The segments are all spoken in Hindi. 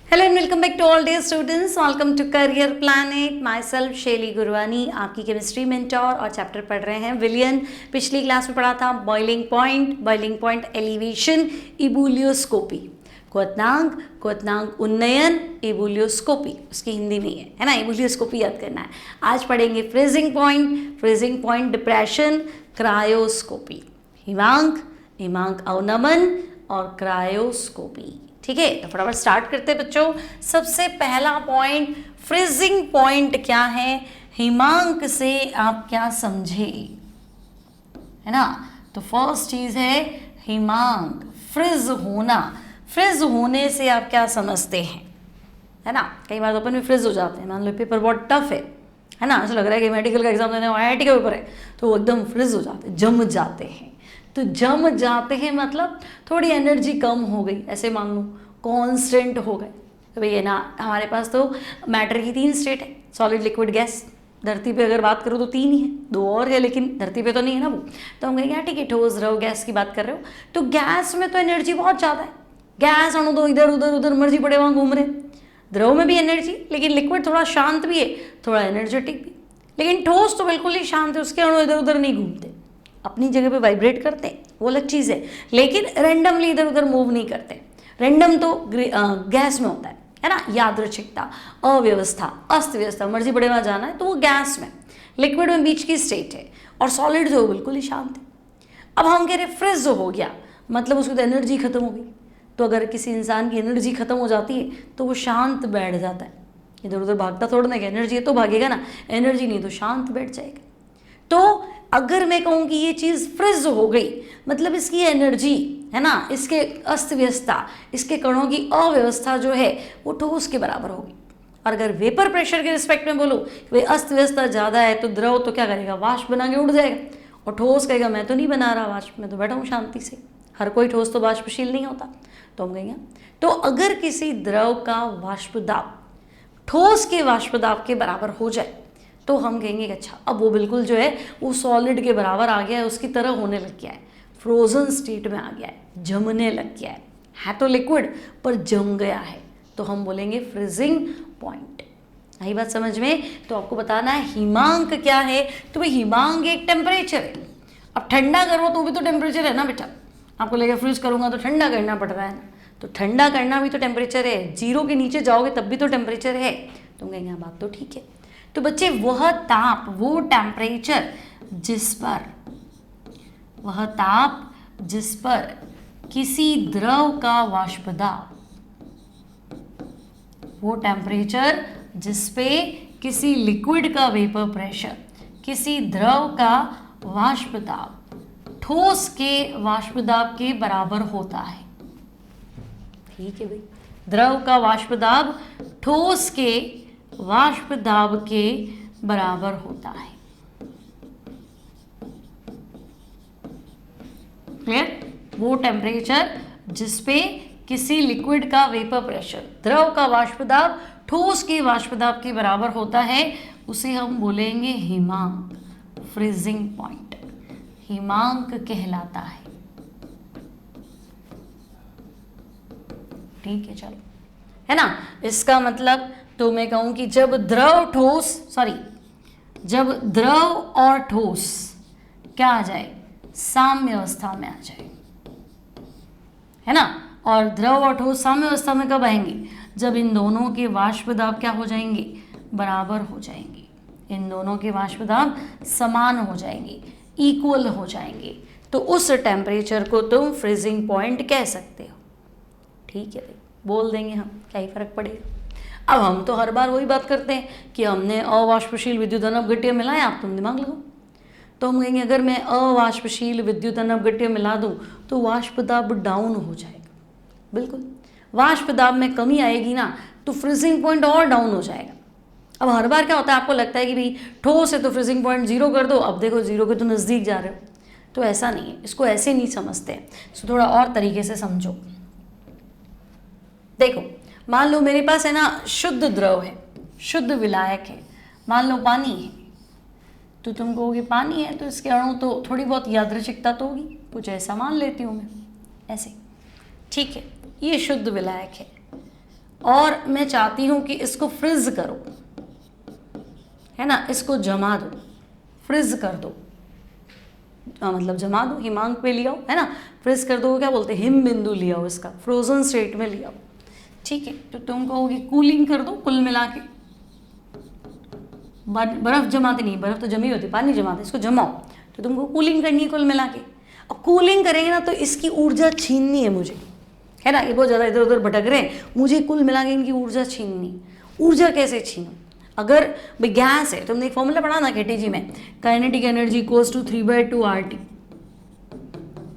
Hello and welcome back to all dear students. Welcome to career planet. Myself Shaily Gurwani, आपकी केमिस्ट्री मेंटोर, और चैप्टर पढ़ रहे हैं विलियन। पिछली क्लास में पढ़ा था बॉइलिंग पॉइंट एलिवेशन, इबुलियोस्कोपी, क्वथनांक उन्नयन, इबुलियोस्कोपी उसकी हिंदी में है ना, इबुलियोस्कोपी याद करना है। आज पढ़ेंगे फ्रीजिंग पॉइंट डिप्रेशन, क्रायोस्कोपी, हिमांक अवनमन और क्रायोस्कोपी। ठीक है, तो फटाफट स्टार्ट करते हैं बच्चों। सबसे पहला पॉइंट, फ्रीजिंग पॉइंट क्या है, हिमांक से आप क्या समझे, है ना। तो फर्स्ट चीज है हिमांक, फ्रिज होना। फ्रिज होने से आप क्या समझते हैं, है ना। कई बार तो अपन भी फ्रिज हो जाते हैं। मान लो पेपर बहुत टफ है ना, ऐसा लग रहा है कि मेडिकल का एग्जाम देने IIT का पेपर है, तो वो एकदम फ्रिज हो जाते हैं, जम जाते हैं। तो जम जाते हैं मतलब थोड़ी एनर्जी कम हो गई, ऐसे मान लो कांस्टेंट हो गए। तो भैया ना, हमारे पास तो मैटर की 3 स्टेट है, सॉलिड लिक्विड गैस। धरती पे अगर बात करो तो 3 ही है, 2 और है लेकिन धरती पे तो नहीं है ना वो। तो हम कहेंगे ठीक है, ठोस द्रव गैस की बात कर रहे हो। तो गैस में तो एनर्जी बहुत ज़्यादा है, गैस अणु तो इधर उधर मर्जी पड़े वहाँ घूम रहे। द्रव में भी एनर्जी, लेकिन लिक्विड थोड़ा शांत भी है, थोड़ा एनर्जेटिक भी। लेकिन ठोस तो बिल्कुल ही शांत है, उसके अणु इधर उधर नहीं घूमते, अपनी जगह पे वाइब्रेट करते हैं, वो अलग चीज़ है। लेकिन रैंडमली इधर उधर मूव नहीं करते। रैंडम तो गैस में होता है ना, यादृच्छिकता, अव्यवस्था, अस्त व्यवस्था, मर्जी बड़े वहाँ जाना है तो वो गैस में। लिक्विड में बीच की स्टेट है, और सॉलिड जो बिल्कुल ही शांत है। अब हम कह रहे फ्रिज हो गया, मतलब उसकी तो एनर्जी खत्म हो गई। तो अगर किसी इंसान की एनर्जी खत्म हो जाती है तो वो शांत बैठ जाता है, इधर उधर भागता थोड़ा ना, एनर्जी है तो भागेगा ना, एनर्जी नहीं तो शांत बैठ जाएगा। तो अगर मैं कहूँ कि ये चीज़ फ्रिज हो गई, मतलब इसकी एनर्जी, है ना, इसके अस्त व्यवस्था, इसके कणों की अव्यवस्था जो है वो ठोस के बराबर होगी। और अगर वेपर प्रेशर के रिस्पेक्ट में बोलो वे अस्त व्यवस्था ज़्यादा है, तो द्रव तो क्या करेगा, वाष्प बना के उड़ जाएगा। और ठोस कहेगा मैं तो नहीं बना रहा वाष्प, मैं तो बैठा हूँ शांति से। हर कोई ठोस तो वाष्पशील नहीं होता। तो हम कहेंगे, तो अगर किसी द्रव का वाष्प दाब ठोस के वाष्प दाब के बराबर हो जाए तो हम कहेंगे कि अच्छा, अब वो बिल्कुल जो है वो सॉलिड के बराबर आ गया है, उसकी तरह होने लग गया है, फ्रोजन स्टेट में आ गया है, जमने लग गया है तो लिक्विड पर जम गया है, तो हम बोलेंगे फ्रीजिंग पॉइंट। यही बात समझ में। तो आपको बताना है हिमांक क्या है। तो भाई हिमांक एक टेम्परेचर है। अब ठंडा करो तो भी तो टेम्परेचर है ना बेटा, आपको लगेगा फ्रीज करूँगा तो ठंडा करना पड़ रहा है ना, तो ठंडा करना भी तो टेम्परेचर है। 0 के नीचे जाओगे तब भी तो टेम्परेचर है। तो हम कहेंगे बात तो ठीक है। तो बच्चे वह ताप, वो टेम्परेचर जिस पर किसी द्रव का वाष्प दाब, वो टेम्परेचर जिस पे किसी लिक्विड का वेपर प्रेशर, किसी द्रव का वाष्प दाब ठोस के वाष्प दाब के बराबर होता है। ठीक है भाई, द्रव का वाष्प दाब ठोस के वाष्प दाब के बराबर होता है। क्लियर। वो टेम्परेचर जिस पे किसी लिक्विड का वेपर प्रेशर, द्रव का वाष्प दाब ठोस के वाष्प दाब के बराबर होता है, उसे हम बोलेंगे हिमांक, फ्रीजिंग पॉइंट, हिमांक कहलाता है। ठीक है, चलो, है ना। इसका मतलब तो मैं कहूँ कि जब द्रव और ठोस क्या आ जाए, साम्य अवस्था में आ जाए, है ना। और द्रव और ठोस साम्य अवस्था में कब आएंगे, जब इन दोनों के वाष्प दाब क्या हो जाएंगे, बराबर हो जाएंगे। इन दोनों के वाष्प दाब समान हो जाएंगे, इक्वल हो जाएंगे, तो उस टेम्परेचर को तुम फ्रीजिंग पॉइंट कह सकते हो। ठीक है भाई, बोल देंगे हम, क्या ही फर्क पड़ेगा। अब हम तो हर बार वही बात करते हैं कि हमने अवाष्पशील विद्युत अनवगट्य मिलाया, आप तुम दिमाग लगाओ। तो हम कहेंगे अगर मैं अवाष्पशील विद्युत अनवगट्य मिला दूं तो वाष्प दाब डाउन हो जाएगा। बिल्कुल, वाष्प दाब में कमी आएगी ना, तो फ्रीजिंग पॉइंट और डाउन हो जाएगा। अब हर बार क्या होता है, आपको लगता है कि भाई ठोस है तो फ्रीजिंग पॉइंट 0 कर दो, अब देखो 0 के तो नज़दीक जा रहे हो। तो ऐसा नहीं है, इसको ऐसे नहीं समझते हैं, इसको थोड़ा और तरीके से समझो। देखो, मान लो मेरे पास है ना शुद्ध द्रव है, शुद्ध विलायक है, मान लो पानी है। तो तुम कहोगे पानी है तो इसके अणु तो थोड़ी बहुत यादृच्छिकता तो होगी, कुछ ऐसा मान लेती हूँ मैं, ऐसे। ठीक है, ये शुद्ध विलायक है। और मैं चाहती हूँ कि इसको फ्रिज करो, है ना, इसको जमा दो, फ्रिज कर दो, मतलब जमा दो, हिमांक पे लिया हो, है ना, फ्रिज कर दो, क्या बोलते हैं, हिम बिंदु लिया हो, इसका फ्रोजन स्टेट में लिया हो, ठीक है। तो तुम कहोगे कूलिंग कर दो, कुल मिला के बर्फ जमाते नहीं, बर्फ तो जमी होती, पानी जमाते, इसको जमाओ, तो तुमको कूलिंग करनी है कुल मिला के। और कूलिंग करेंगे ना तो इसकी ऊर्जा छीननी है मुझे, है ना, ये बहुत ज़्यादा इधर उधर भटक रहे हैं, मुझे कुल मिला के इनकी ऊर्जा छीननी। ऊर्जा कैसे छीनूं? अगर भाई गैस है, तुमने एक फॉर्मूला पढ़ा ना केटीजी में, kinetic energy equals to 3/2 RT।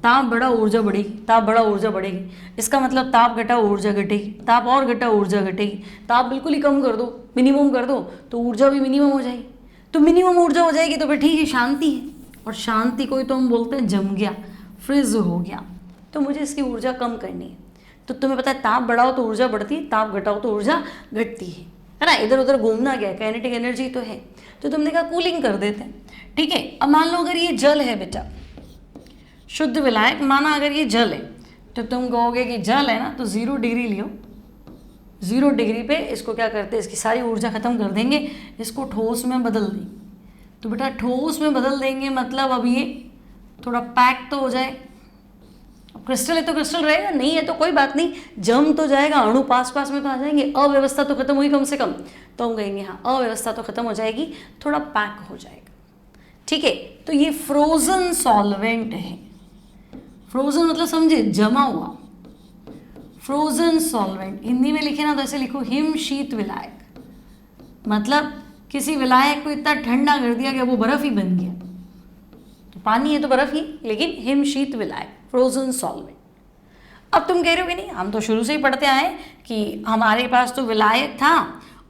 ताप बढ़ा ऊर्जा बढ़ेगी, ताप बढ़ा ऊर्जा बढ़ेगी, इसका मतलब ताप घटा ऊर्जा घटेगी, ताप और घटा ऊर्जा घटेगी, ताप बिल्कुल ही कम कर दो, मिनिमम कर दो, तो ऊर्जा भी मिनिमम हो जाएगी। तो मिनिमम ऊर्जा हो जाएगी तो फिर ठीक है, शांति है, और शांति को ही तो हम बोलते हैं जम गया, फ्रिज हो गया। तो मुझे इसकी ऊर्जा कम करनी है। तो तुम्हें पता है ताप बढ़ाओ तो ऊर्जा बढ़ती है, ताप घटाओ तो ऊर्जा घटती है ना, इधर उधर घूमना क्या है, काइनेटिक एनर्जी तो है। तो तुमने कहा कूलिंग कर देते हैं, ठीक है। अब मान लो अगर ये जल है बेटा, शुद्ध विलायक, माना अगर ये जल है, तो तुम कहोगे कि जल है ना, तो 0 डिग्री लियो, 0 डिग्री पे इसको क्या करते हैं, इसकी सारी ऊर्जा खत्म कर देंगे, इसको ठोस में बदल देंगे। तो बेटा ठोस में बदल देंगे मतलब अब ये थोड़ा पैक तो हो जाए। क्रिस्टल है तो क्रिस्टल रहेगा, नहीं है तो कोई बात नहीं, जम तो जाएगा, अणु पास पास में तो आ जाएंगे, अव्यवस्था तो खत्म हुई कम से कम। तो हम कहेंगे हाँ अव्यवस्था तो खत्म हो जाएगी, थोड़ा पैक हो जाएगा, ठीक है। तो ये फ्रोजन सॉल्वेंट है। फ्रोजन मतलब समझे, जमा हुआ, फ्रोजन सॉल्वेंट। हिंदी में लिखे ना तो ऐसे लिखो हिम शीत विलायक, मतलब किसी विलायक को इतना ठंडा कर दिया कि वो बर्फ ही बन गया। तो पानी है तो बर्फ ही, लेकिन हिम शीत विलायक, फ्रोजन सॉल्वेंट। अब तुम कह रहे हो कि नहीं, हम तो शुरू से ही पढ़ते आए कि हमारे पास तो विलायक था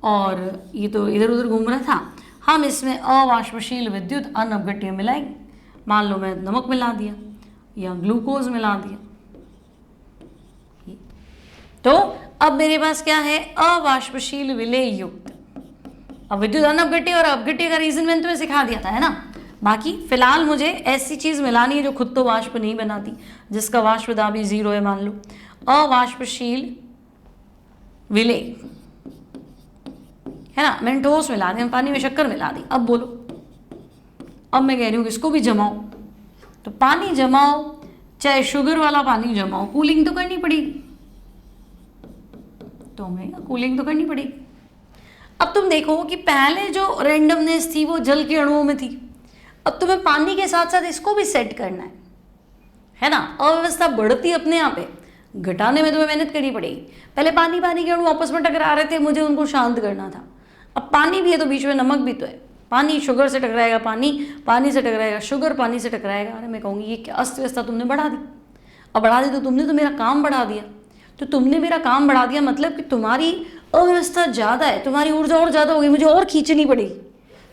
और ये तो इधर उधर घूम रहा था, हम इसमें अवाष्पशील विद्युत अनअपघट्य मिलाएंगे। मान लो मैं नमक मिला दिया या ग्लूकोज मिला दिया, तो अब मेरे पास क्या है, अवाष्पशील विलेय युक्त। अब विद्युत अनअपघट्य और अपघट्य का रीजन मैंने तुम्हें सिखा दिया था, है ना। बाकी फिलहाल मुझे ऐसी चीज मिलानी है जो खुद तो वाष्प नहीं बनाती, जिसका वाष्प दाबी 0 है, मान लो अवाष्पशील विलेय, है ना। मैंने ठोस मिला दी, पानी में शक्कर मिला दी। अब बोलो, अब मैं कह रही हूँ इसको भी जमाओ, तो पानी जमाओ, चाहे शुगर वाला पानी जमाओ, कूलिंग तो करनी पड़ेगी, तो हमें कूलिंग तो करनी पड़ेगी। अब तुम देखो कि पहले जो रेंडमनेस थी वो जल के अणुओं में थी, अब तुम्हें पानी के साथ साथ इसको भी सेट करना है ना। अव्यवस्था बढ़ती अपने आप है, घटाने में तुम्हें मेहनत करनी पड़ेगी। पहले पानी के अणु आपस में टकरा रहे थे, मुझे उनको शांत करना था। अब पानी भी है तो बीच में नमक भी तो है, पानी शुगर से टकराएगा, पानी से टकराएगा, शुगर पानी से टकराएगा। अरे मैं कहूँगी ये क्या अस्त व्यवस्था तुमने बढ़ा दी। अब बढ़ा दी तो तुमने तो मेरा काम बढ़ा दिया, तो तुमने मेरा काम बढ़ा दिया मतलब कि तुम्हारी अव्यवस्था ज़्यादा है, तुम्हारी ऊर्जा और ज़्यादा होगी, मुझे और खींचनी पड़ेगी।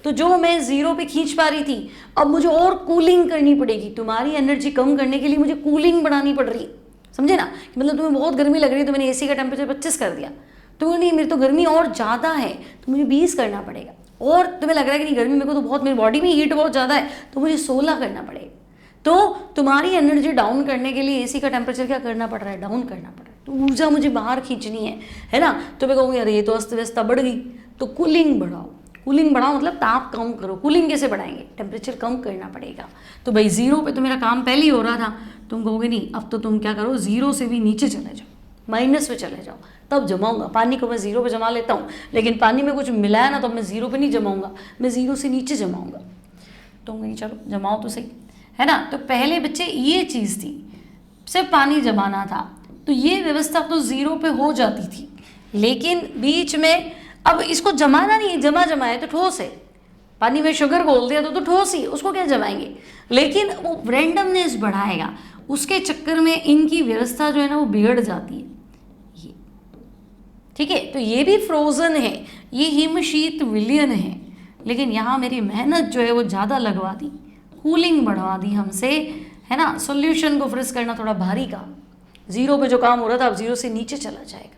तो जो मैं 0 पे खींच पा रही थी, अब मुझे और कूलिंग करनी पड़ेगी। तुम्हारी एनर्जी कम करने के लिए मुझे कूलिंग बढ़ानी पड़ रही है, समझे ना। मतलब तुम्हें बहुत गर्मी लग रही है तो मैंने एसी का टेम्परेचर 25 कर दिया, तो नहीं मेरी तो गर्मी और ज़्यादा है तो मुझे 20 करना पड़ेगा। और तुम्हें लग रहा है कि नहीं गर्मी मेरे को तो बहुत, मेरी बॉडी में हीट बहुत ज़्यादा है तो मुझे 16 करना पड़ेगा। तो तुम्हारी एनर्जी डाउन करने के लिए एसी का टेम्परेचर क्या करना पड़ रहा है, डाउन करना पड़ रहा है। तो ऊर्जा मुझे बाहर खींचनी है ना। तो मैं कहूँगी अरे ये तो अस्त व्यवस्था बढ़ गई, तो कूलिंग बढ़ाओ। कूलिंग बढ़ाओ मतलब ताप कम करो। कूलिंग कैसे बढ़ाएंगे, टेम्परेचर कम करना पड़ेगा। तो भाई 0 पे तो मेरा काम पहले ही हो रहा था, तुम कहोगे नहीं अब तो तुम क्या करो 0 से भी नीचे चले जाओ, माइनस पे चले जाओ, तब जमाऊंगा। पानी को मैं 0 पे जमा लेता हूँ, लेकिन पानी में कुछ मिलाया ना तो मैं 0 पे नहीं जमाऊंगा, मैं 0 से नीचे जमाऊंगा। तो मैं चलो जमाओ तो सही, है ना। तो पहले बच्चे ये चीज़ थी, सिर्फ पानी जमाना था, तो ये व्यवस्था तो 0 पे हो जाती थी। लेकिन बीच में अब इसको जमाना नहीं है, जमा है तो ठोस है। पानी में शुगर घोल दिया तो ठोस ही, उसको क्या जमाएंगे। लेकिन वो रैंडमनेस बढ़ाएगा, उसके चक्कर में इनकी व्यवस्था जो है ना वो बिगड़ जाती है। ये ठीक है, तो ये भी फ्रोजन है, ये हिमशीत विलयन है, लेकिन यहाँ मेरी मेहनत जो है वो ज़्यादा लगवा दी, कूलिंग बढ़वा दी हमसे, है ना। सॉल्यूशन को फ्रीज करना थोड़ा भारी काम, 0 पे जो काम हो रहा था अब 0 से नीचे चला जाएगा,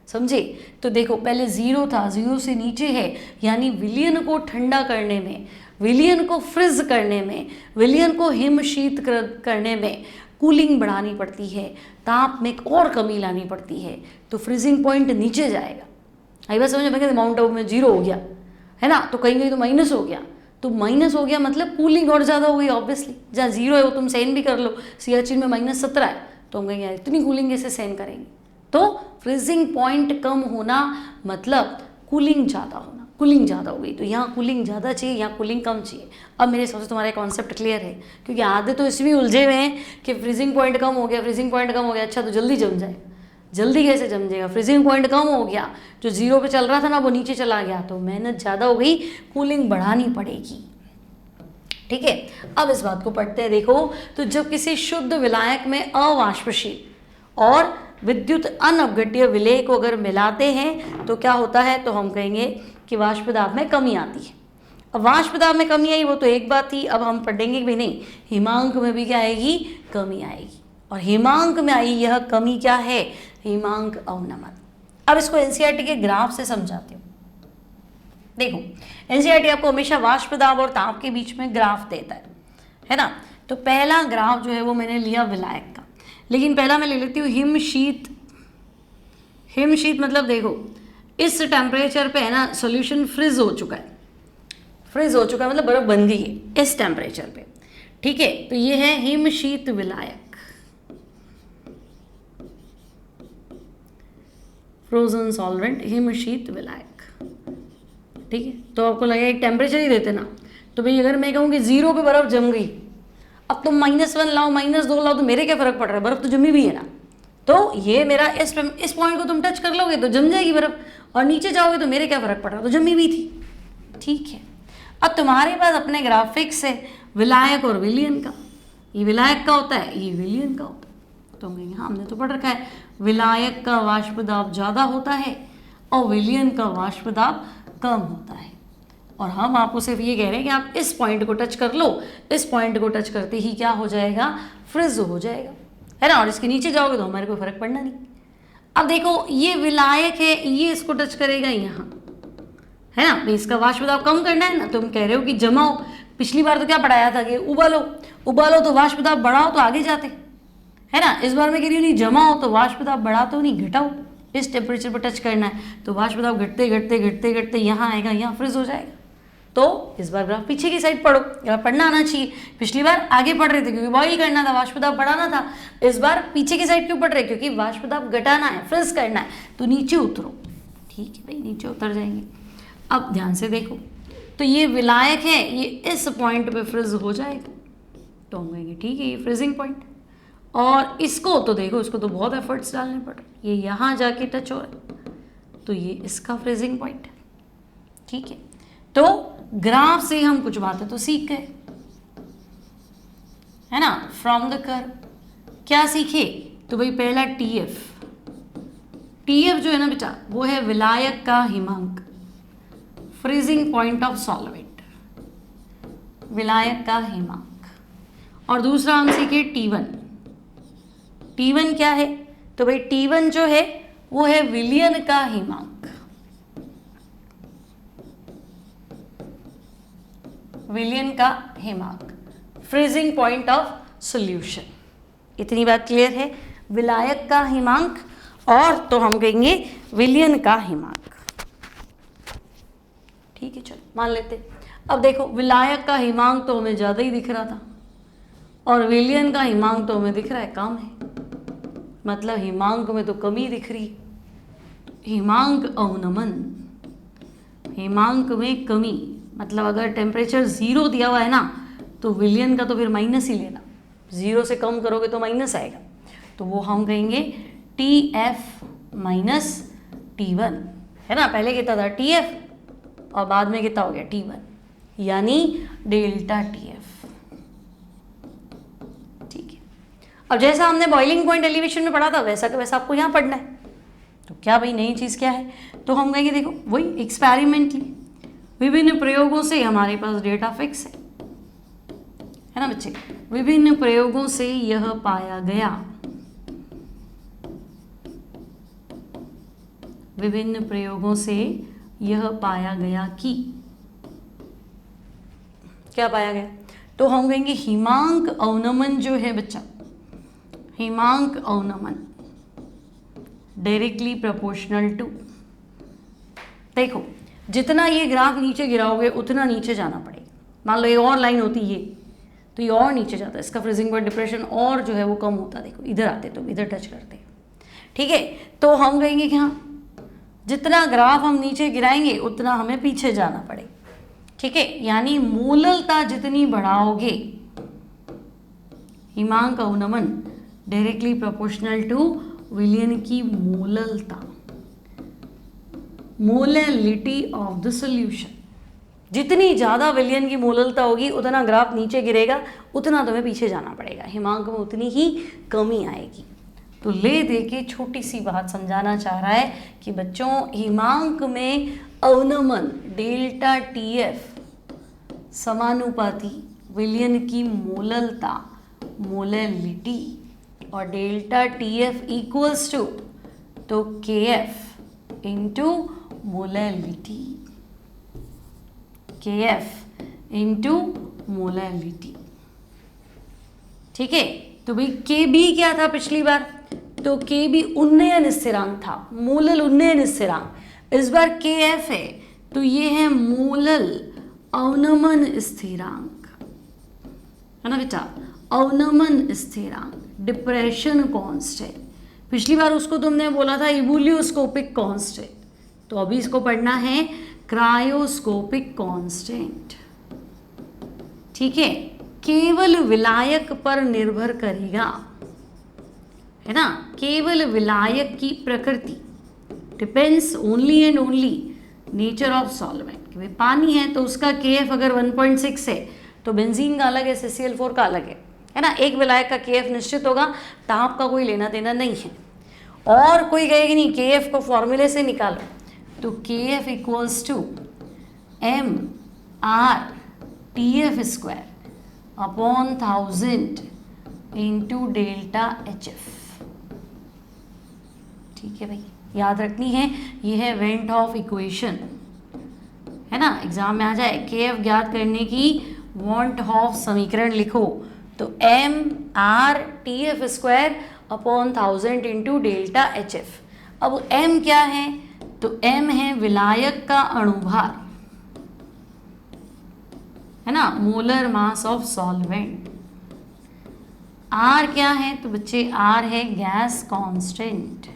समझे। तो देखो पहले 0 था, 0 से नीचे है, यानी विलयन को ठंडा करने में, विलयन को फ्रिज करने में, विलयन को हिमशीत करने में कूलिंग बढ़ानी पड़ती है, ताप में एक और कमी लानी पड़ती है, तो फ्रीजिंग पॉइंट नीचे जाएगा। आई बात समझ में? माउंट आबू में 0 हो गया है ना, तो कहीं कहीं तो माइनस हो गया, तो माइनस हो गया मतलब कूलिंग और ज़्यादा हो गई ऑब्वियसली। जहाँ 0 है वो तुम सहन भी कर लो, सियाचिन में -17 है, तो हम कहेंगे यार इतनी कूलिंग कैसे सहन करेंगे। तो फ्रीजिंग पॉइंट कम होना मतलब कूलिंग ज़्यादा होना। कूलिंग ज़्यादा हो गई तो यहाँ कूलिंग ज़्यादा चाहिए, यहाँ कूलिंग कम चाहिए। अब मेरे हिसाब से तुम्हारा कॉन्सेप्ट क्लियर है, क्योंकि आधे तो इसमें उलझे हुए हैं कि फ्रीजिंग पॉइंट कम हो गया, फ्रीजिंग पॉइंट कम हो गया, अच्छा तो जल्दी जम जाए। जल्दी कैसे जम जाएगा? फ्रीजिंग पॉइंट कम हो गया, जो 0 पे चल रहा था ना वो नीचे चला गया, तो मेहनत ज़्यादा हो गई, कूलिंग बढ़ानी पड़ेगी। ठीक है, अब इस बात को पढ़ते हैं। देखो, तो जब किसी शुद्ध विलायक में अवाष्पशील और विद्युत अनअवघटीय विलेय को अगर मिलाते हैं तो क्या होता है, तो हम कहेंगे कि वाष्प दाब में कमी आती है। अब वाष्प दाब में कमी आई वो तो एक बात थी, अब हम पढ़ेंगे कि भाई नहीं, हिमांक में भी क्या आएगी? कमी आएगी। और हिमांक में आई यह कमी क्या है? हिमांक अवनमन। अब इसको एनसीईआरटी के ग्राफ से समझाती हूँ। देखो, एनसीईआरटी आपको हमेशा वाष्प दाब और ताप के बीच में ग्राफ देता है ना। तो पहला ग्राफ जो है वो मैंने लिया विलायक का, लेकिन पहला मैं ले लेती हूँ हिमशीत। हिमशीत मतलब देखो, इस टेम्परेचर पे है ना सॉल्यूशन फ्रीज हो चुका है। फ्रीज हो चुका है मतलब बर्फ बन गई है इस टेम्परेचर पे। ठीक है, तो ये है हिमशीत विलायक, फ्रोजन सॉल्वेंट, हिमशीत विलायक। ठीक है, तो आपको लगेगा एक टेम्परेचर ही देते ना, तो भाई अगर मैं कहूँ कि 0 पे बर्फ जम गई, अब तुम -1 लाओ, -2 लाओ, तो मेरे क्या फर्क पड़ रहा है, बर्फ तो जमी भी है ना। तो ये मेरा इस पॉइंट को तुम टच कर लोगे तो जम जाएगी बर्फ, और नीचे जाओगे तो मेरे क्या फर्क पड़ रहा है, तो जमी भी थी। ठीक है, अब तुम्हारे पास अपने ग्राफिक्स है विलायक और विलयन का। ये विलायक का होता है, ये विलयन का होता है। तो हम हाँ, हमने तो पढ़ रखा है, विलायक का वाष्प दाब ज़्यादा होता है और विलयन का वाष्प दाब कम होता है। और हम आपको सिर्फ ये कह रहे हैं कि आप इस पॉइंट को टच कर लो, इस पॉइंट को टच करते ही क्या हो जाएगा? फ्रीज हो जाएगा, है ना। और इसके नीचे जाओगे तो हमारे को फर्क पड़ना नहीं। अब देखो, ये विलायक है, ये इसको टच करेगा यहाँ, है ना। तो इसका वाष्प दाब कम करना है ना, तुम कह रहे हो कि जमाओ। पिछली बार तो क्या पढ़ाया था कि उबालो, उबालो तो वाष्प दाब बढ़ाओ तो आगे जाते, है ना। इस बार मैं कह रही हूँ नहीं, जमाओ तो वाष्प दाब बढ़ाते नहीं, घटाओ। इस टेम्परेचर पर टच करना है तो वाष्प दाब घटते घटते घटते घटते यहाँ आएगा, यहाँ फ्रीज हो जाएगा। तो इस बार ग्राफ पीछे की साइड पढ़ो, पढ़ना आना चाहिए। पिछली बार आगे पढ़ रहे थे क्योंकि बॉइल करना था, वाष्प दाब बढ़ाना था। इस बार पीछे की साइड क्यों पढ़ रहे? क्योंकि वाष्प दाब घटाना है, फ्रीज करना है, तो नीचे उतरो। ठीक है भाई, नीचे उतर जाएंगे। अब ध्यान से देखो, तो ये विलायक है, ये इस पॉइंट पे फ्रीज हो जाएगा, तो हम कहेंगे ठीक है ये फ्रीजिंग पॉइंट। और इसको तो देखो, इसको तो बहुत एफर्ट्स डालने पड़ रहे, ये यहाँ जाके टच हो रहा है, तो ये इसका फ्रीजिंग पॉइंट है। ठीक है, तो ग्राफ से हम कुछ बातें तो सीख गए, है ना। फ्रॉम द कर्व क्या सीखे? तो भाई पहला टीएफ, टीएफ जो है ना बेटा वो है विलायक का हिमांक, फ्रीजिंग पॉइंट ऑफ सॉल्वेंट, विलायक का हिमांक। और दूसरा हम सीखे टी1। टी1 क्या है? तो भाई टी1 जो है वो है विलयन का हिमांक, विलयन का हिमांक, फ्रीजिंग पॉइंट ऑफ सॉल्यूशन। इतनी बात क्लियर है? विलायक का हिमांक और तो हम कहेंगे विलयन का हिमांक। ठीक है, चलो मान लेते। अब देखो, विलायक का हिमांक तो हमें ज़्यादा ही दिख रहा था और विलयन का हिमांक तो हमें दिख रहा है कम है, मतलब हिमांक में तो कमी दिख रही। तो हिमांक अवनमन, हिमांक में कमी, मतलब अगर टेम्परेचर 0 दिया हुआ है ना तो विलयन का तो फिर माइनस ही लेना, 0 से कम करोगे तो माइनस आएगा, तो वो हम कहेंगे TF माइनस T1, है ना। पहले कितना था TF और बाद में कितना हो गया T1, यानी डेल्टा TF। ठीक है, अब जैसा हमने बॉइलिंग पॉइंट एलिवेशन में पढ़ा था वैसा का वैसा आपको यहाँ पढ़ना है। तो क्या भाई नई चीज़ क्या है? तो हम कहेंगे देखो वही एक्सपेरिमेंटली विभिन्न प्रयोगों से हमारे पास डेटा फिक्स है ना बच्चे। विभिन्न प्रयोगों से यह पाया गया, विभिन्न प्रयोगों से यह पाया गया कि, क्या पाया गया? तो हम कहेंगे हिमांक अवनमन जो है बच्चा हिमांक अवनमन डायरेक्टली प्रोपोर्शनल टू, देखो जितना ये ग्राफ नीचे गिराओगे उतना नीचे जाना पड़ेगा। मान लो ये और लाइन होती है तो ये और नीचे जाता है, इसका फ्रीजिंग पॉइंट डिप्रेशन और जो है वो कम होता। देखो इधर आते तो इधर टच करते, ठीक है। तो हम कहेंगे कि हाँ जितना ग्राफ हम नीचे गिराएंगे उतना हमें पीछे जाना पड़ेगा, ठीक है। यानी मूललता जितनी बढ़ाओगे, हिमांक अवनमन डायरेक्टली प्रोपोर्शनल टू विलयन की मूललता, मोलैलिटी ऑफ द सॉल्यूशन। जितनी ज़्यादा विलयन की मोललता होगी उतना ग्राफ नीचे गिरेगा, उतना तुम्हें पीछे जाना पड़ेगा, हिमांक में उतनी ही कमी आएगी। तो ले दे के छोटी सी बात समझाना चाह रहा है कि बच्चों हिमांक में अवनमन डेल्टा TF समानुपाती विलयन की मोललता मोलैलिटी और डेल्टा TF इक्वल्स टू तो KF into molality, KF into molality, ठीक है। तो भाई KB क्या था पिछली बार, तो KB उन्नयन स्थिरांक था, मोलल उन्नयन स्थिरांक। इस बार KF है तो ये है मोलल अवनमन स्थिरांक, है ना बेटा, अवनमन स्थिरांक, डिप्रेशन कांस्टेंट। पिछली बार उसको तुमने बोला था इबुलियोस्कोपिक कांस्टेंट, तो अभी इसको पढ़ना है क्रायोस्कोपिक कांस्टेंट, ठीक है। केवल विलायक पर निर्भर करेगा, है ना, केवल विलायक की प्रकृति, depends only and only nature of solvent. कि भाई पानी है तो उसका KF अगर 1.6 है तो बेंजीन का अलग है, CCl4 का अलग है ना। एक विलायक का KF निश्चित होगा, ताप का कोई लेना देना नहीं है। और कोई कहेगी नहीं KF को फॉर्मूले से निकालो, तो KF equals to mR/TF² upon 1000 into delta HF, ठीक है भाई, याद रखनी है। ये है वेंट ऑफ इक्वेशन, है ना, एग्जाम में आ जाए। KF ज्ञात करने की वॉन्ट ऑफ समीकरण लिखो तो mR/TF² upon 1000 into delta HF। अब m क्या है, तो m है विलायक का अणुभार, है ना, molar mass of solvent. r क्या है, तो बच्चे r है गैस कांस्टेंट।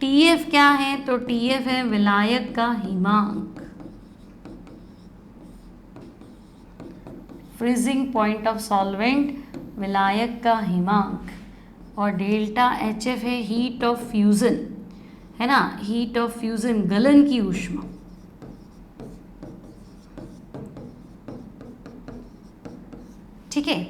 TF क्या है, तो TF है विलायक का हिमांक, फ्रीजिंग पॉइंट ऑफ सॉल्वेंट विलायक का हिमांक। और डेल्टा HF है हीट ऑफ फ्यूजन, है ना, हीट ऑफ फ्यूजन गलन की ऊष्मा। ठीक है,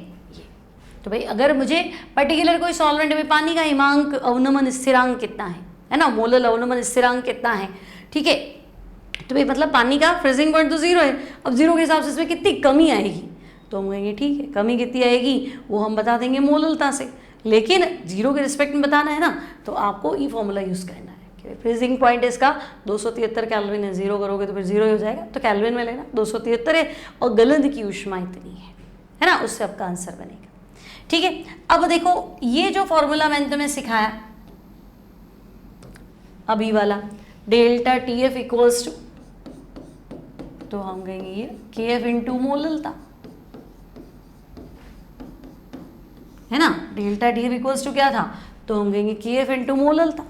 तो भाई अगर मुझे पर्टिकुलर कोई सॉल्वेंट में पानी का हिमांक अवनमन स्थिरांक कितना है ना, मोलल अवनमन स्थिरांक कितना है, ठीक है, तो भाई मतलब पानी का फ्रीजिंग पॉइंट तो 0 है। अब 0 के हिसाब से इसमें कितनी कमी आएगी, तो हम कहेंगे ठीक है, कमी कितनी आएगी वो हम बता देंगे मोललता से, लेकिन 0 के रिस्पेक्ट में बताना है ना, तो आपको ई फॉर्मूला यूज़ करना है कि फ्रीजिंग पॉइंट इसका 273 कैल्विन है, 0 करोगे तो फिर 0 हो जाएगा, तो कैल्विन में लेना 273 है और गलन की ऊष्मा इतनी है ना, उससे आपका आंसर बनेगा। ठीक है, अब देखो ये जो फॉर्मूला मैंने तुम्हें सिखाया अभी वाला डेल्टा TF इक्वल्स टू, तो हम कहेंगे ये KF इंटू मोललता, है ना, डेल्टा TF इक्वल्स टू क्या था, तो हम कहेंगे KF इंटू मोललता।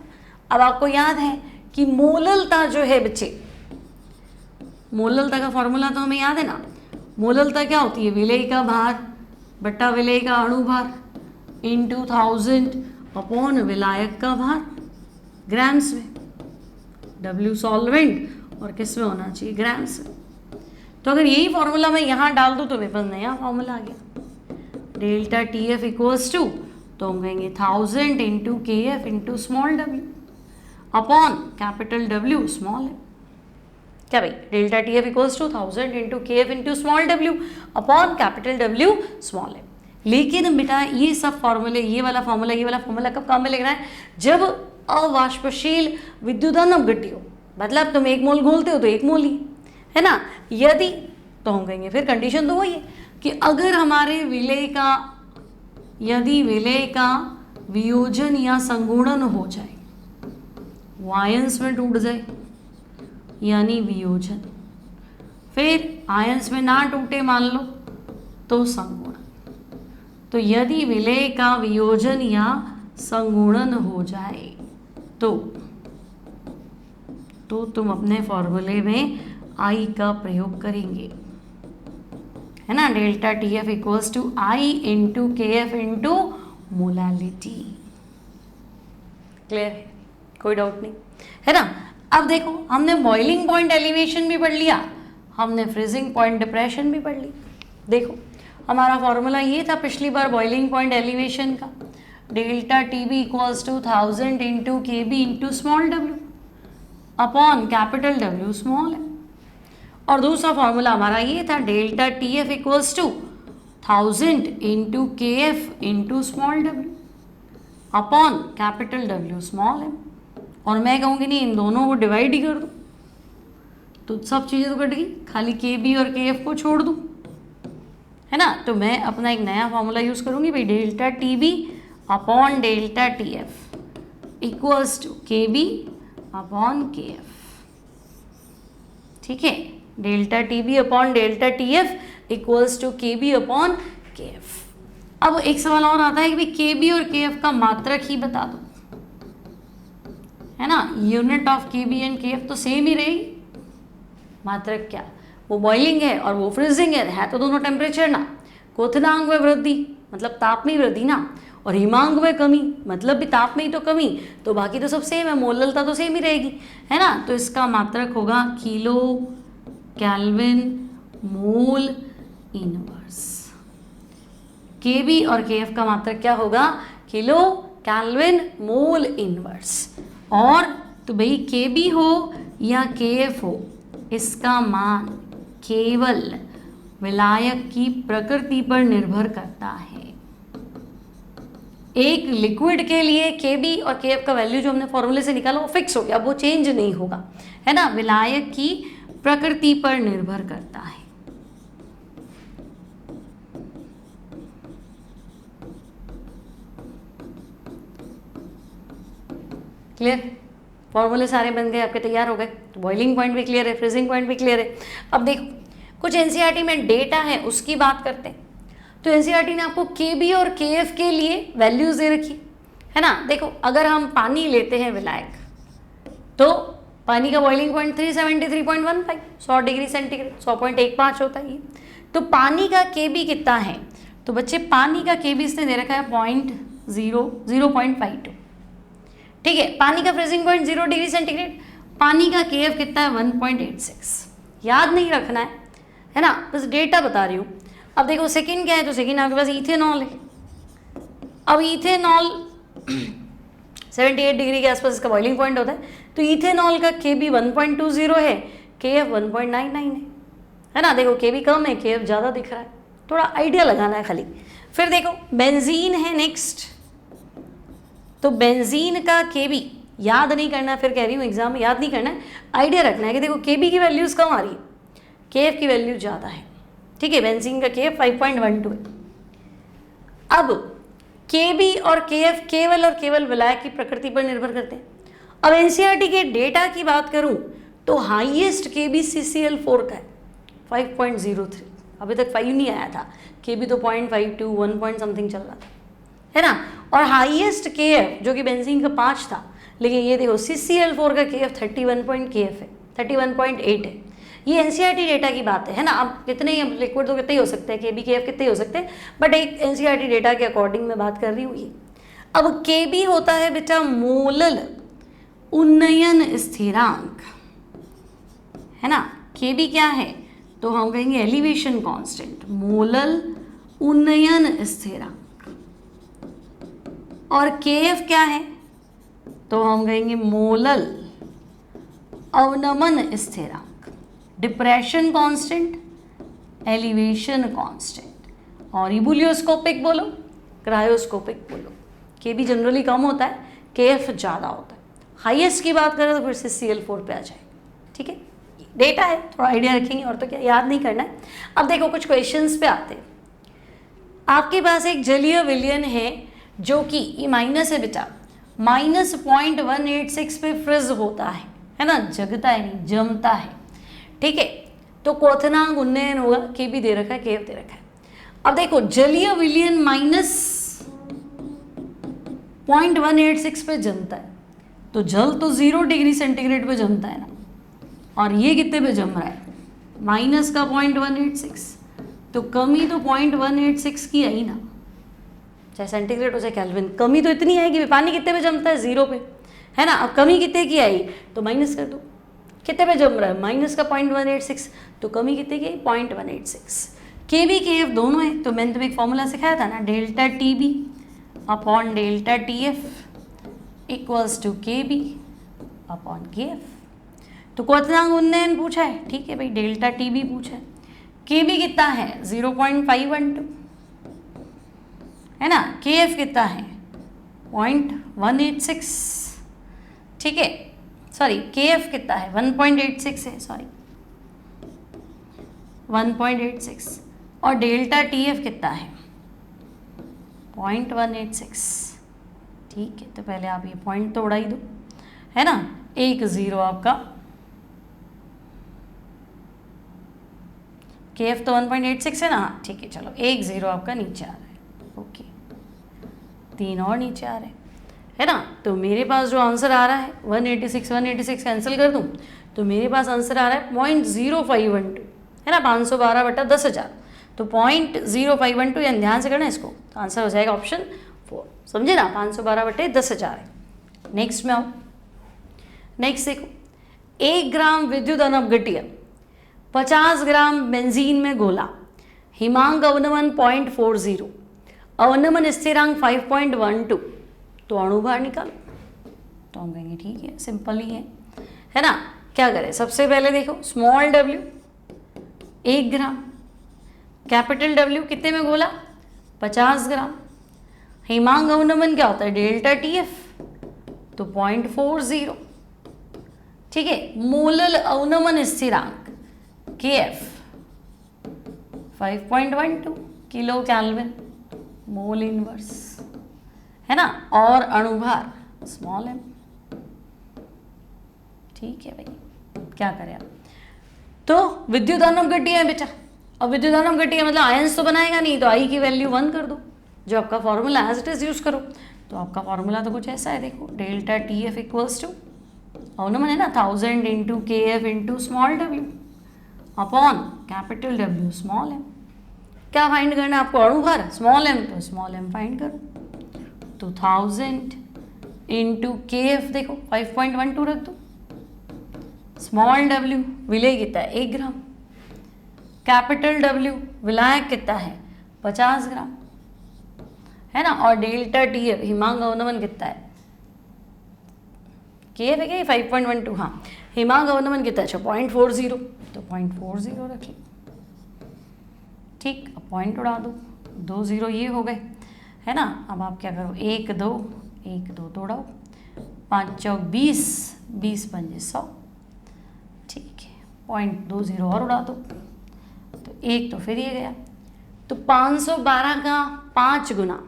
अब आपको याद है कि मोललता जो है बच्चे, मोललता का फॉर्मूला तो हमें याद है ना, मोललता क्या होती है, विलेय का भार बट्टा विलेय का अणुभार इंटू 1000 अपॉन विलायक का भार ग्राम्स में, W सॉल्वेंट और किस में होना चाहिए, ग्राम्स में। तो अगर यही फॉर्मूला मैं यहाँ डाल दूँ तो मेरे पास नया फॉर्मूला आ गया, डेल्टा TF इक्वल्स टू, तो हम कहेंगे 1000 into KF into small w upon capital W small है। क्या भाई, delta TF equals to 1000 into KF into small w upon capital W small है। लेकिन बेटा ये सब फॉर्मूले, ये वाला फॉर्मूला कब काम में लगना है, जब अवाष्पशील विद्युदान अपघट्य हो, मतलब तुम 1 मोल घोलते हो तो 1 मोल ही, है ना। यदि, तो हम कहेंगे फिर कंडीशन तो वही है कि अगर हमारे विलेय का यदि विलय का वियोजन या संगुणन हो जाए, वो आयंस में टूट जाए यानी वियोजन, फिर आयंस में ना टूटे मान लो तो संगुणन। तो यदि विलय का वियोजन या संगुणन हो जाए तो तुम अपने फॉर्मूले में आई का प्रयोग करेंगे, है ना। Delta T F equals to I into K F into molality. Clear है, कोई डाउट नहीं, है ना। अब देखो हमने बॉइलिंग पॉइंट एलिवेशन भी पढ़ लिया, हमने फ्रीजिंग पॉइंट डिप्रेशन भी पढ़ ली। देखो हमारा फॉर्मूला ये था पिछली बार बॉइलिंग पॉइंट एलिवेशन का, delta T B equals to 1000 into K B into small W upon capital W small है। और दूसरा फॉर्मूला हमारा ये था delta T F equals to 1000 into K F into small W upon capital W small है। और मैं कहूँगी नहीं इन दोनों को डिवाइड ही कर दूँ तो सब चीज़ें तो कट गई, खाली के बी और के एफ को छोड़ दूँ, है ना। तो मैं अपना एक नया फॉर्मूला यूज़ करूँगी भाई, delta T B upon delta T F equals to K B upon K F. ठीक है, delta T B upon delta T F equals to K B upon K F. अब एक सवाल और आता है कि भाई के बी और के एफ का मात्रक ही बता दो, है ना। यूनिट ऑफ के बी एंड के एफ तो सेम ही रहेगी, मात्रक क्या, वो बॉइलिंग है और वो फ्रीजिंग है तो दोनों टेम्परेचर ना। क्वथनांक में वृद्धि मतलब ताप में वृद्धि ना, और हिमांक में कमी मतलब भी ताप में ही तो कमी, तो बाकी तो सब सेम है, मोललता तो सेम ही रहेगी, है ना। तो इसका मात्रक होगा किलो केल्विन मोल इनवर्स। के बी और के एफ का मात्रक क्या होगा, किलो केल्विन मोल इनवर्स। और तो भाई के बी हो या के एफ हो, इसका मान केवल विलायक की प्रकृति पर निर्भर करता है। एक लिक्विड के लिए के बी और के एफ का वैल्यू जो हमने फॉर्मूले से निकाला वो फिक्स हो गया, वो चेंज नहीं होगा, है ना। विलायक की प्रकृति पर निर्भर करता है। क्लियर, फॉर्मूले सारे बन गए आपके, तैयार हो गए। तो बॉइलिंग पॉइंट भी क्लियर है, फ्रीजिंग पॉइंट भी क्लियर है। अब देखो कुछ एनसीईआरटी में डेटा है उसकी बात करते हैं। तो एनसीईआरटी ने आपको के बी और के एफ के लिए वैल्यूज दे रखी, है ना। देखो अगर हम पानी लेते हैं विलायक, तो पानी का बॉइलिंग पॉइंट 373.15 100 डिग्री सेंटीग्रेड 100.15 होता है ये। तो पानी का के बी कितना है, तो बच्चे पानी का के बी इसने दे रखा है 0.52। ठीक है, पानी का फ्रीजिंग पॉइंट 0 डिग्री सेंटीग्रेड, पानी का के एफ कितना है 1.86। याद नहीं रखना है ना, बस डेटा बता रही हूँ। अब देखो सेकंड क्या है, तो सेकंड आपके पास इथेनॉल है। अब इथेनॉल 78 डिग्री के आसपास इसका बॉइलिंग पॉइंट होता है, तो इथेनॉल का के बी 1.20 है, के एफ 1.99 है ना। देखो के बी कम है, के एफ ज़्यादा दिख रहा है, थोड़ा आइडिया लगाना है खाली। फिर देखो बेंजीन है नेक्स्ट, तो बेंजीन का के बी याद नहीं करना, फिर कह रही हूँ एग्जाम में याद नहीं करना है, आइडिया रखना है कि देखो के बी की वैल्यूज़ कम आ रही है, के एफ की वैल्यू ज़्यादा है। ठीक है, बेंजीन का के एफ 5.12 है। अब के बी और के एफ केवल और केवल विलायक की प्रकृति पर निर्भर करते हैं। अब एनसीईआरटी के डेटा की बात करूं तो हाईएस्ट के बी CCl4 का है 5.03, अभी तक 5 नहीं आया था, के बी तो 0.52 1 पॉइंट समथिंग चल रहा था, है ना। और हाईएस्ट के एफ जो कि बेंजीन का 5 था, लेकिन ये देखो CCl4 का के एफ 31.8 है। ये एनसीईआरटी डेटा की बात है ना। अब कितने ही लिक्विड तो कितने ही हो सकते हैं, के बी के एफ कितने ही हो सकते हैं, बट एक एनसीईआरटी डेटा के अकॉर्डिंग मैं बात कर रही हूँ ये। अब के बी होता है बेटा मोलल उन्नयन स्थिरांक, है ना। के बी क्या है, तो हम कहेंगे एलिवेशन कांस्टेंट, मोलल उन्नयन स्थिरांक। और के एफ क्या है, तो हम कहेंगे मोलल अवनमन स्थिरांक। Depression constant, elevation constant. और इबुलियोस्कोपिक बोलो, क्रायोस्कोपिक बोलो। के बी जनरली कम होता है, के एफ ज़्यादा होता है। हाईएस्ट की बात करें तो फिर CCl4 पे आ जाएगा। ठीक है, डेटा है, थोड़ा आइडिया रखेंगे और तो क्या, याद नहीं करना है। अब देखो कुछ क्वेश्चंस पे आते हैं। आपके पास एक जलीय विलयन है जो कि ये माइनस है बेटा, -0.186 पे फ्रिज होता है ना, जगता है नहीं, जमता है, ठीक है। तो क्वथनांक उन्नयन होगा, के भी दे रखा है, के दे रखा है। अब देखो जलीय विलयन -0.186 पे जमता है, तो जल तो 0 डिग्री सेंटीग्रेड पे जमता है ना, और ये कितने पे जम रहा है, माइनस का 0.186, तो कमी तो 0.186 की आई ना, चाहे सेंटीग्रेड हो चाहे केल्विन, कमी तो इतनी आएगी। पानी कितने पे जमता है, 0 पे, है ना। अब कमी कितने की आई, तो माइनस कर दो, कितने पे जम रहा है, माइनस का 0.186, तो कमी कितने की आई, 0.186। के बी के एफ दोनों है, तो मैंने तुम्हें एक फॉर्मूला सिखाया था ना, delta T B upon delta T F equals to K B upon K F. तो क्वथनांक उन्नयन पूछा है, ठीक है भाई, डेल्टा टी बी पूछा है, के बी कितना है 0.512, है ना, के एफ कितना है 0.186, ठीक है, सॉरी के एफ कितना है 1.86 है, सॉरी 1.86, और डेल्टा टी एफ कितना है 0.186, ठीक है। तो पहले आप ये पॉइंट तो उड़ा ही दो, है ना, 1 0 आपका, के एफ तो 1.86 है ना, ठीक है, चलो 1 0 आपका नीचे आ रहा है, ओके, 3 और नीचे आ रहे हैं, है ना। तो मेरे पास जो आंसर आ रहा है 186 कैंसिल कर दूं, तो मेरे पास आंसर आ रहा है 0.0512, है ना, 512/10,000, तो 0.0512, यानी ध्यान से करना इसको, तो आंसर हो जाएगा ऑप्शन 4, समझे ना, 512/10,000 है। नेक्स्ट में आओ, नेक्स्ट देखो, 1 ग्राम विद्युत अनपघटीय 50 ग्राम बेंजीन में घोला, हिमांक अवनमन 0.40, अवनमन स्थिरांक 5.12, तो अणुभार निकालो। तो हम कहेंगे ठीक है, सिंपल ही है ना। क्या करें, सबसे पहले देखो स्मॉल डब्ल्यू 1 ग्राम, कैपिटल डब्ल्यू कितने में घोला 50 ग्राम, हिमांक अवनमन क्या होता है डेल्टा टी एफ, तो 0.40, ठीक है। मोलल अवनमन स्थिरांक K F 5.12 kilo kelvin mole inverse, है ना, और अणुभार स्मॉल एम, ठीक है भाई। क्या करें अब, तो विद्युत अनपघटीय है बेटा, अब विद्युत अनपघटीय मतलब आयंस तो बनाएगा नहीं, तो आई की वैल्यू 1 कर दो, जो आपका formula as it is use करो। तो आपका फॉर्मूला तो कुछ ऐसा है, देखो delta T F equals to अवनमन है ना 1000 into K F into small W upon capital W small M. क्या फाइंड करना है आपको, अणुभार स्मॉल एम, तो स्मॉल एम फाइंड करो, तो 1000 इंटू के एफ देखो 5.12 रख दो, स्मॉल डब्ल्यू विलेय कितना है 1 ग्राम, कैपिटल डब्ल्यू विलायक कितना है 50 ग्राम, है ना, और डेल्टा टी एफ हिमांक अवनमन कितना है, के एफ है क्या 5.12, हाँ, हिमांक अवनमन कितना है 0.40, तो 0.40 रख लो, ठीक। अब पॉइंट उड़ा दो, 2 0 ये हो गए, है ना। अब आप क्या करो, 1 2 तो उड़ाओ, 5 चौक 20, 20 पंजे 100, ठीक है, 0.20 और उड़ा दो, तो 1 तो फिर ये गया, तो 512 का 5 गुना,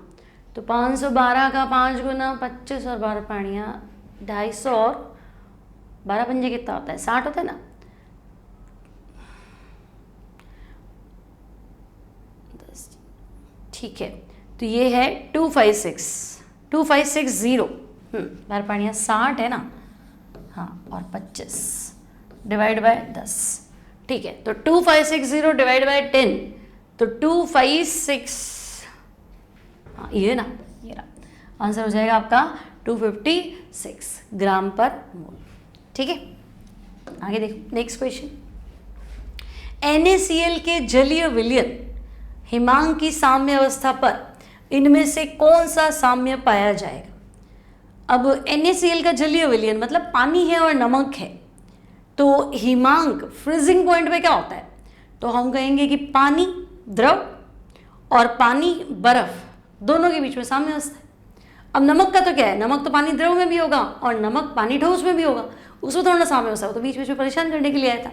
तो 512 का 5 गुना 25 और 12 पानियाँ 250 और 12 पंजे कितना होता है 60 होता है ना, 10, ठीक है। तो ये है 2560, 12 पानियाँ 60 है ना, हाँ, और 25 डिवाइड बाय 10, ठीक है। तो 2560 डिवाइड बाय 10, तो 256, हाँ ये ना, ये रहा आंसर हो जाएगा आपका 256 ग्राम पर मोल, ठीक है। आगे देखो नेक्स्ट क्वेश्चन, NaCl के जलीय विलयन हिमांक की साम्य अवस्था पर इनमें से कौन सा साम्य पाया जाएगा। अब NaCl का जलीय विलयन मतलब पानी है और नमक है, तो हिमांक फ्रीजिंग पॉइंट पे क्या होता है, तो हम कहेंगे कि पानी द्रव और पानी बर्फ दोनों के बीच में साम्य अवस्था है। अब नमक का तो क्या है, नमक तो पानी द्रव में भी होगा और नमक पानी ठोस में भी होगा, उसमें थोड़ा साम्य अवस्था हो, तो बीच बीच में परेशान करने के लिए आया था,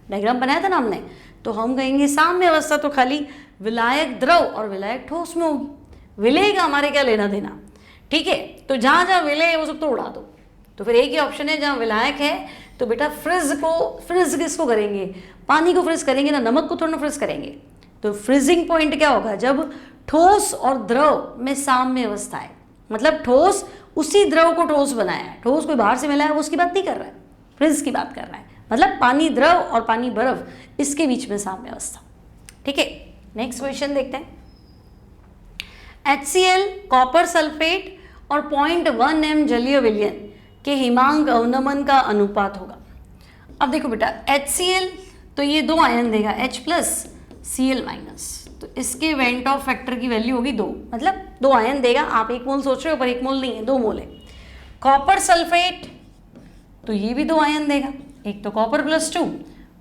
डायग्राम बनाया था ना हमने। तो हम कहेंगे साम्य अवस्था तो खाली विलायक द्रव और विलायक ठोस में होगी। विलेय का हमारे क्या लेना देना, ठीक है। तो जहाँ जहाँ विलेय है वो सब तो उड़ा दो। तो फिर एक ही ऑप्शन है जहाँ विलायक है, तो बेटा फ्रिज किसको करेंगे, पानी को फ्रिज करेंगे ना, नमक को थोड़ा ना फ्रिज करेंगे। तो फ्रीजिंग पॉइंट क्या होगा, जब ठोस और द्रव में साम्य अवस्था है, मतलब ठोस उसी द्रव को ठोस बनाया है, ठोस कोई बाहर से मिला है वो उसकी बात नहीं कर रहा है, फ्रिज की बात कर रहा है, मतलब पानी द्रव और पानी बर्फ इसके बीच में साम्य अवस्था, ठीक है। नेक्स्ट क्वेश्चन देखते हैं। HCl कॉपर सल्फेट और 0.1 m जलीय विलयन के हिमांक अवनमन का अनुपात होगा। अब देखो बेटा HCl तो ये 2 आयन देगा, H प्लस Cl माइनस, तो इसके वेंट ऑफ फैक्टर की वैल्यू होगी 2, मतलब 2 आयन देगा। आप 1 मोल सोच रहे हो पर 1 मोल नहीं है, 2 मोल है। कॉपर सल्फेट तो ये भी 2 आयन देगा, एक तो कॉपर प्लस 2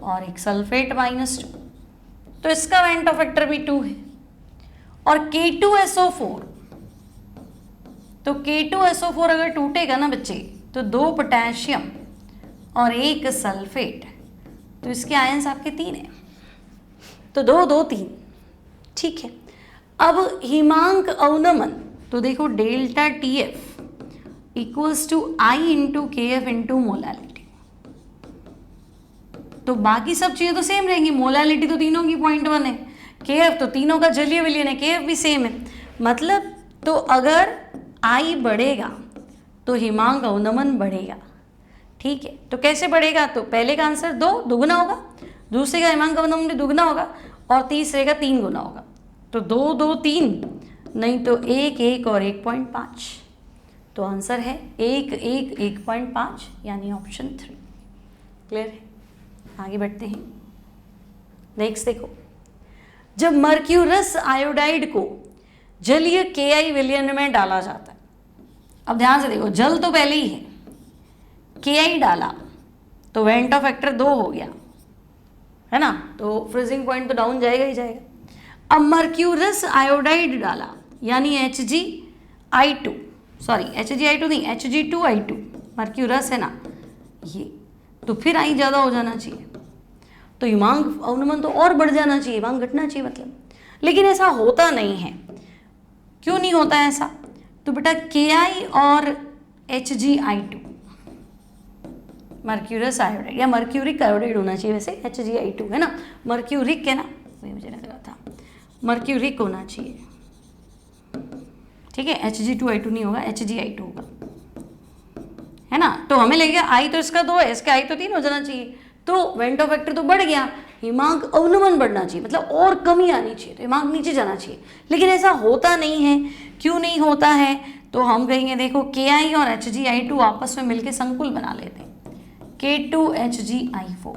और एक सल्फेट माइनस 2, तो इसका वेंट ऑफ फैक्टर भी 2 है। और K2SO4, तो K2SO4 अगर टूटेगा ना बच्चे तो 2 पोटेशियम और 1 सल्फेट, तो इसके आयन्स आपके 3 हैं, तो 2 2 3, ठीक है। अब हिमांक अवनमन तो देखो delta TF equals to I into KF into molality, तो बाकी सब चीज़ें तो सेम रहेंगी। मोलालिटी तो तीनों की 0.1 है, KF तो तीनों का जलीय विलयन है, KF भी सेम है, मतलब तो अगर I बढ़ेगा तो हिमांक अवनमन बढ़ेगा, ठीक है। तो कैसे बढ़ेगा, तो पहले का आंसर 2 दुगना होगा, दूसरे का हिमांक अवनमन भी दुगना होगा और तीसरे का 3 गुना होगा, तो 2 2 3 नहीं तो 1 1 और 1.5, तो आंसर है 1 1 1.5 यानी ऑप्शन 3। क्लियर है, आगे बढ़ते हैं। नेक्स्ट देखो, जब मर्क्यूरस आयोडाइड को जलीय Ki विलयन में डाला जाता है, अब ध्यान से देखो जल तो पहले ही है, Ki डाला तो वेंट ऑफ फैक्टर 2 हो गया है ना, तो फ्रीजिंग पॉइंट तो डाउन जाएगा ही जाएगा। अब मर्क्यूरस आयोडाइड डाला यानी Hgi2, सॉरी Hgi2 नहीं Hg2I2, मर्क्यूरस है ना ये, तो फिर आई ज़्यादा हो जाना चाहिए, तो हिमांक अवनमन तो और बढ़ जाना चाहिए, हिमांक घटना चाहिए मतलब, लेकिन ऐसा होता नहीं है। क्यों नहीं होता है ऐसा, तो बेटा Ki और Hgi2 मर्क्यूरस आयोडाइड या मर्क्यूरिक आयोडाइड होना चाहिए, वैसे Hgi2 है ना, मर्क्यूरिक है ना, वही मुझे लग रहा था, मर्क्यूरिक होना चाहिए, ठीक है। Hg2I2 नहीं होगा, Hgi2 होगा, है ना। तो हमें लगेगा I तो इसका 2 है, इसका I तो 3 हो जाना चाहिए, तो वेंट ऑफ फैक्टर तो बढ़ गया, हिमांक अवनमन बढ़ना चाहिए, मतलब और कमी आनी चाहिए, तो हिमांक नीचे जाना चाहिए, लेकिन ऐसा होता नहीं है। क्यों नहीं होता है, तो हम कहेंगे देखो Ki और Hgi2 आपस में मिलकर संकुल बना लेते हैं, K2Hgi4,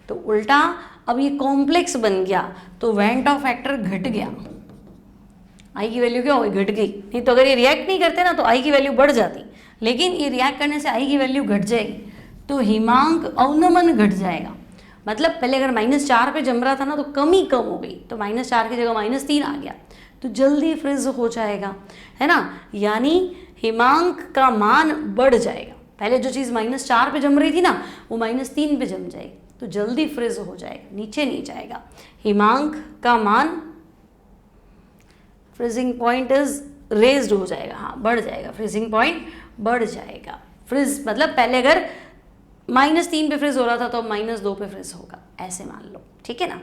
तो उल्टा अब ये कॉम्प्लेक्स बन गया, तो वेंट ऑफ फैक्टर घट गया, I की वैल्यू क्या हो गई, घट गई। नहीं तो अगर ये रिएक्ट नहीं करते ना तो I की वैल्यू बढ़ जाती, लेकिन ये रिएक्ट करने से I की वैल्यू घट जाएगी, तो हिमांक अवनमन घट जाएगा। मतलब पहले अगर -4 पे जम रहा था ना तो कमी कम हो गई, तो -4 की जगह -3 आ गया, तो जल्दी फ्रीज हो जाएगा, है ना, यानी हिमांक का मान बढ़ जाएगा। पहले जो चीज़ -4 पे जम रही थी ना वो -3 पे जम जाएगी, तो जल्दी फ्रीज हो जाएगा, नीचे नहीं जाएगा। हिमांक का मान, फ्रीजिंग पॉइंट इज रेज्ड हो जाएगा, हाँ बढ़ जाएगा, फ्रीजिंग पॉइंट बढ़ जाएगा। फ्रीज मतलब पहले अगर -3 पे फ्रीज हो रहा था तो अब -2 पे फ्रीज होगा, ऐसे मान लो, ठीक है ना।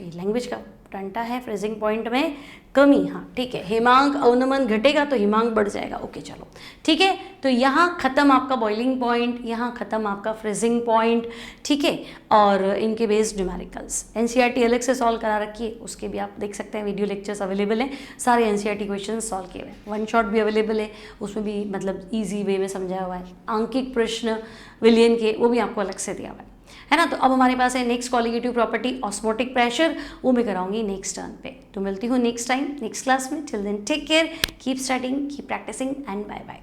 ये लैंग्वेज का टंटा है, फ्रीजिंग पॉइंट में कमी, हाँ ठीक है। हिमांक अवनमन घटेगा तो हिमांक बढ़ जाएगा, ओके चलो ठीक है। तो यहाँ खत्म आपका बॉइलिंग पॉइंट, यहाँ खत्म आपका फ्रीजिंग पॉइंट, ठीक है। और इनके बेस्ड न्यूमेरिकल्स एनसीईआरटी अलग से सॉल्व करा रखी है, उसके भी आप देख सकते हैं, वीडियो लेक्चर्स अवेलेबल हैं, सारे एनसीईआरटी क्वेश्चन सॉल्व किए हुए, वन शॉट भी अवेलेबल है, उसमें भी मतलब ईजी वे में समझाया हुआ है। आंकिक प्रश्न विलियन के वो भी आपको अलग से दिया हुआ है ना। तो अब हमारे पास है next colligative property osmotic pressure, वो मैं कराऊंगी नेक्स्ट टर्न पे। तो मिलती हूँ नेक्स्ट टाइम नेक्स्ट क्लास में। Till then take care, keep studying, keep practising and bye bye.